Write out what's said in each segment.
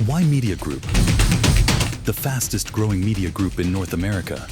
Ymedia Group, the fastest growing media group in North America.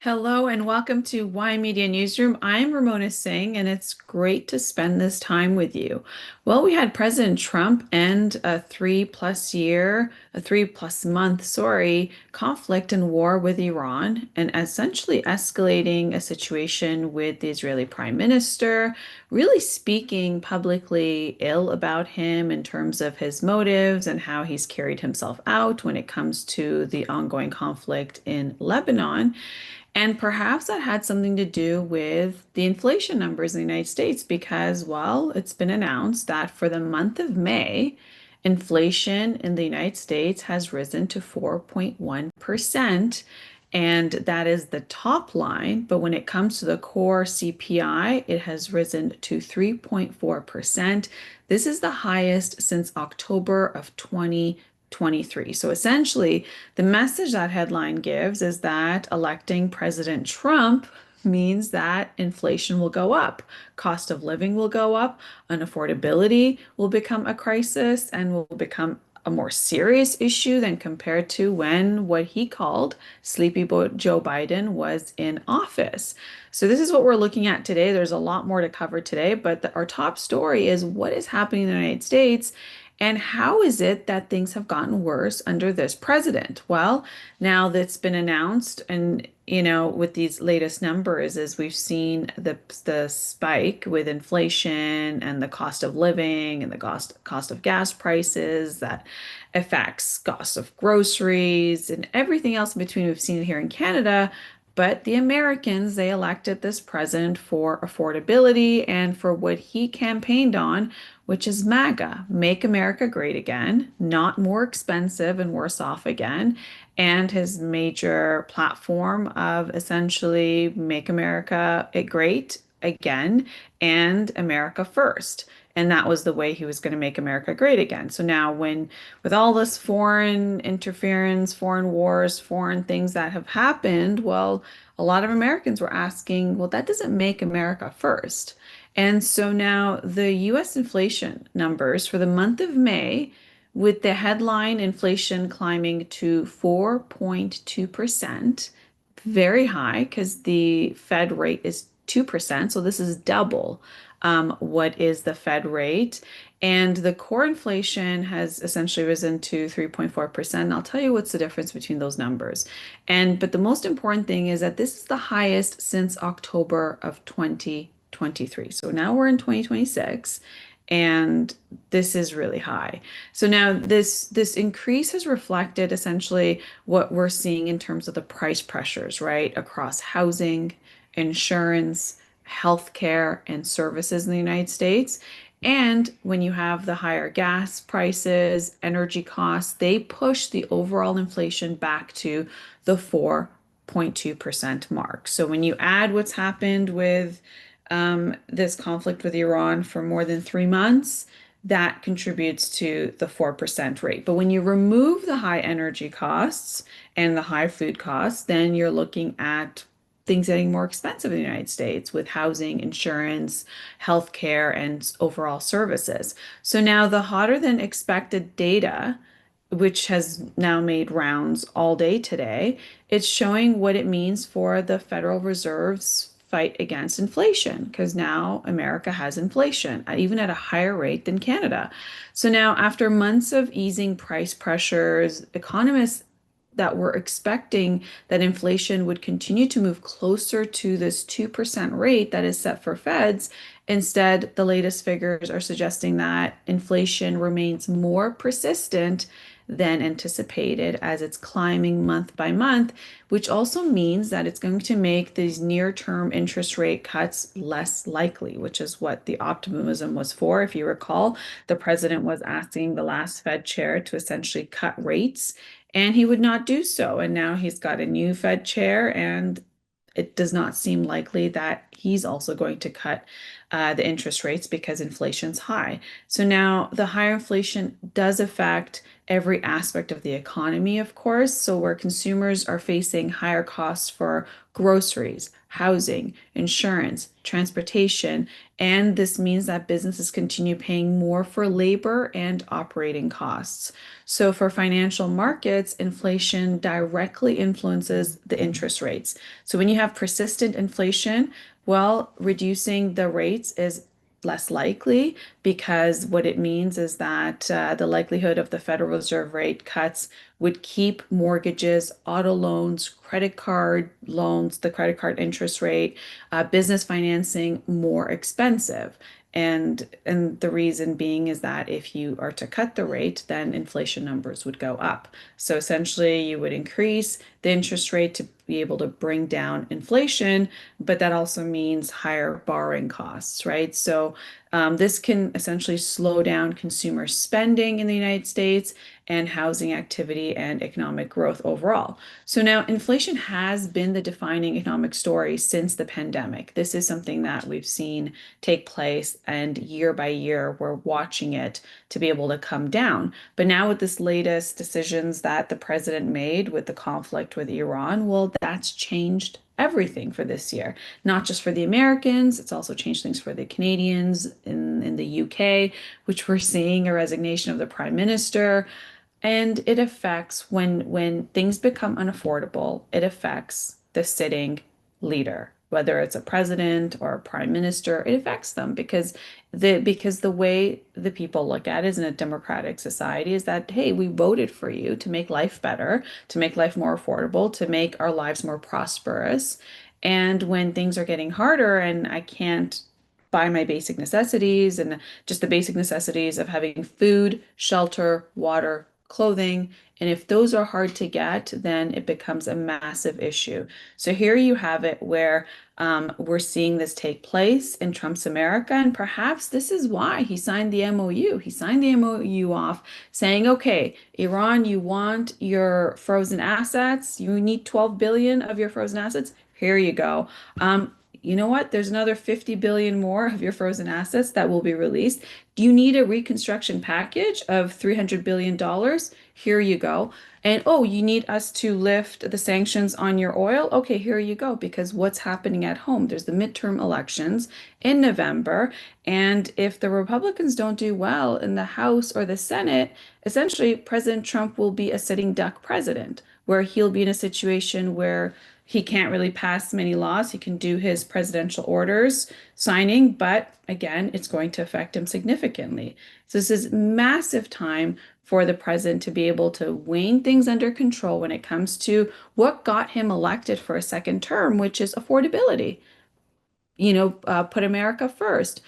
Hello and welcome to Ymedia Newsroom. I'm Ramona Singh, and it's great to spend this time with you. Well, we had President Trump end a 3+ month, conflict and war with Iran, and essentially escalating a situation with the Israeli Prime Minister, really speaking publicly ill about him in terms of his motives and how he's carried himself out when it comes to the ongoing conflict in Lebanon. And perhaps that had something to do with the inflation numbers in the United States because, well, it's been announced that for the month of May, inflation in the United States has risen to 4.1%. And that is the top line. But when it comes to the core CPI, it has risen to 3.4%. This is the highest since October of 2023. So essentially, the message that headline gives is that electing President Trump means that inflation will go up, cost of living will go up, unaffordability will become a crisis and will become a more serious issue than compared to when what he called Joe Biden was in office. So this is what we're looking at today. There's a lot more to cover today, but our top story is what is happening in the United States and how is it that things have gotten worse under this president? Well, now that's been announced, and with these latest numbers, is we've seen the spike with inflation and the cost of living and the cost of gas prices that affects cost of groceries and everything else in between. We've seen it here in Canada. But the Americans, they elected this president for affordability and for what he campaigned on, which is MAGA, Make America Great Again, not more expensive and worse off again. And his major platform of essentially Make America Great Again and America First. And that was the way he was going to make America great again. So now, with all this foreign interference, foreign wars, foreign things that have happened, well, a lot of Americans were asking, well, that doesn't make America first. And so now the US inflation numbers for the month of May, with the headline inflation climbing to 4.2%, very high because the Fed rate is 2%. So this is double what is the Fed rate. And the core inflation has essentially risen to 3.4%. And I'll tell you what's the difference between those numbers. But the most important thing is that this is the highest since October of 2023. So now we're in 2026 and this is really high. So now this increase has reflected essentially what we're seeing in terms of the price pressures, right, across housing, insurance, healthcare, and services in the United States. And when you have the higher gas prices, energy costs, they push the overall inflation back to the 4.2% mark. So when you add what's happened with this conflict with Iran for more than 3 months, that contributes to the 4% rate. But when you remove the high energy costs and the high food costs, then you're looking at things getting more expensive in the United States with housing, insurance, healthcare, and overall services. So now the hotter than expected data, which has now made rounds all day today, it's showing what it means for the Federal Reserve's fight against inflation, because now America has inflation, even at a higher rate than Canada. So now, after months of easing price pressures, economists that were expecting that inflation would continue to move closer to this 2% rate that is set for Feds. Instead, the latest figures are suggesting that inflation remains more persistent than anticipated as it's climbing month by month, which also means that it's going to make these near-term interest rate cuts less likely, which is what the optimism was for. If you recall, the president was asking the last Fed chair to essentially cut rates, and he would not do so. And now he's got a new Fed chair, and it does not seem likely that he's also going to cut the interest rates because inflation's high. So now the higher inflation does affect every aspect of the economy, of course. So where consumers are facing higher costs for groceries, housing, insurance, transportation, and this means that businesses continue paying more for labor and operating costs. So for financial markets, inflation directly influences the interest rates. So when you have persistent inflation, well, reducing the rates is less likely because what it means is that the likelihood of the Federal Reserve rate cuts would keep mortgages, auto loans, credit card loans, the credit card interest rate, business financing more expensive. And the reason being is that if you are to cut the rate, then inflation numbers would go up. So essentially, you would increase the interest rate to be able to bring down inflation, but that also means higher borrowing costs, right? So this can essentially slow down consumer spending in the United States and housing activity and economic growth overall. So now inflation has been the defining economic story since the pandemic. This is something that we've seen take place, and year by year, we're watching it to be able to come down. But now with this latest decisions that the president made with the conflict with Iran, well, that's changed everything for this year, not just for the Americans, it's also changed things for the Canadians in the UK, which we're seeing a resignation of the prime minister. And it affects when things become unaffordable, it affects the sitting leader, whether it's a president or a prime minister, it affects them because the way the people look at it is in a democratic society is that, hey, we voted for you to make life better, to make life more affordable, to make our lives more prosperous. And when things are getting harder and I can't buy my basic necessities and just the basic necessities of having food, shelter, water, clothing. And if those are hard to get, then it becomes a massive issue. So here you have it where we're seeing this take place in Trump's America. And perhaps this is why he signed the MOU. He signed the MOU off saying, okay, Iran, you want your frozen assets. You need 12 billion of your frozen assets. Here you go. You know what? There's another 50 billion more of your frozen assets that will be released. Do you need a reconstruction package of $300 billion? Here you go. And oh, you need us to lift the sanctions on your oil? Okay, here you go. Because what's happening at home? There's the midterm elections in November. And if the Republicans don't do well in the House or the Senate, essentially President Trump will be a sitting duck president, where he'll be in a situation where he can't really pass many laws. He can do his presidential orders signing, but again, it's going to affect him significantly. So this is massive time for the president to be able to wane things under control when it comes to what got him elected for a second term, which is affordability. Put America first,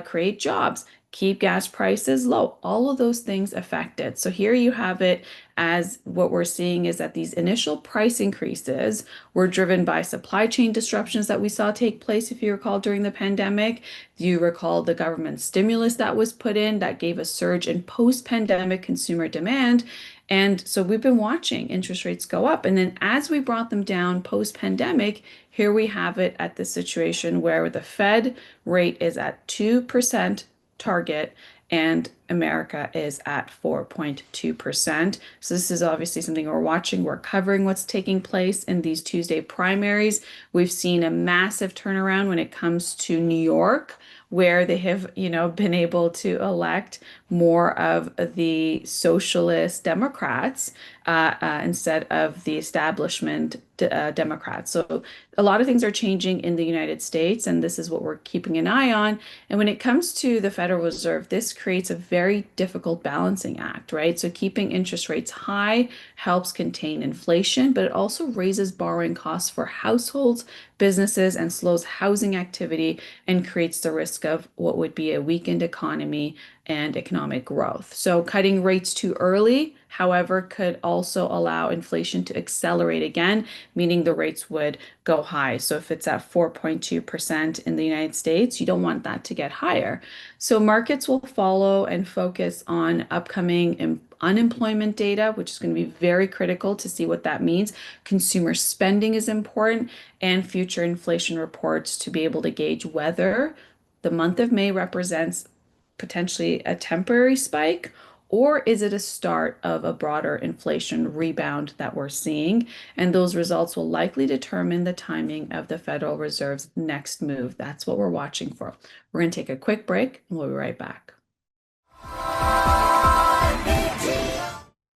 create jobs, keep gas prices low. All of those things affect it. So here you have it as what we're seeing is that these initial price increases were driven by supply chain disruptions that we saw take place, if you recall, during the pandemic. You recall the government stimulus that was put in that gave a surge in post-pandemic consumer demand. And so we've been watching interest rates go up. And then as we brought them down post-pandemic, here we have it at the situation where the Fed rate is at 2% target and America is at 4.2%. So this is obviously something we're watching. We're covering what's taking place in these Tuesday primaries. We've seen a massive turnaround when it comes to New York, where they have, been able to elect more of the socialist Democrats instead of the establishment Democrats. So a lot of things are changing in the United States, and this is what we're keeping an eye on. And when it comes to the Federal Reserve, this creates a very difficult balancing act, right? So keeping interest rates high helps contain inflation, but it also raises borrowing costs for households, businesses, and slows housing activity and creates the risk of what would be a weakened economy and economic growth. So cutting rates too early, however, could also allow inflation to accelerate again, meaning the rates would go high. So if it's at 4.2% in the United States, you don't want that to get higher. So markets will follow and focus on upcoming unemployment data, which is going to be very critical to see what that means. Consumer spending is important, and future inflation reports to be able to gauge whether The month of May represents potentially a temporary spike, or is it a start of a broader inflation rebound that we're seeing? And those results will likely determine the timing of the Federal Reserve's next move. That's what we're watching for. We're going to take a quick break and we'll be right back.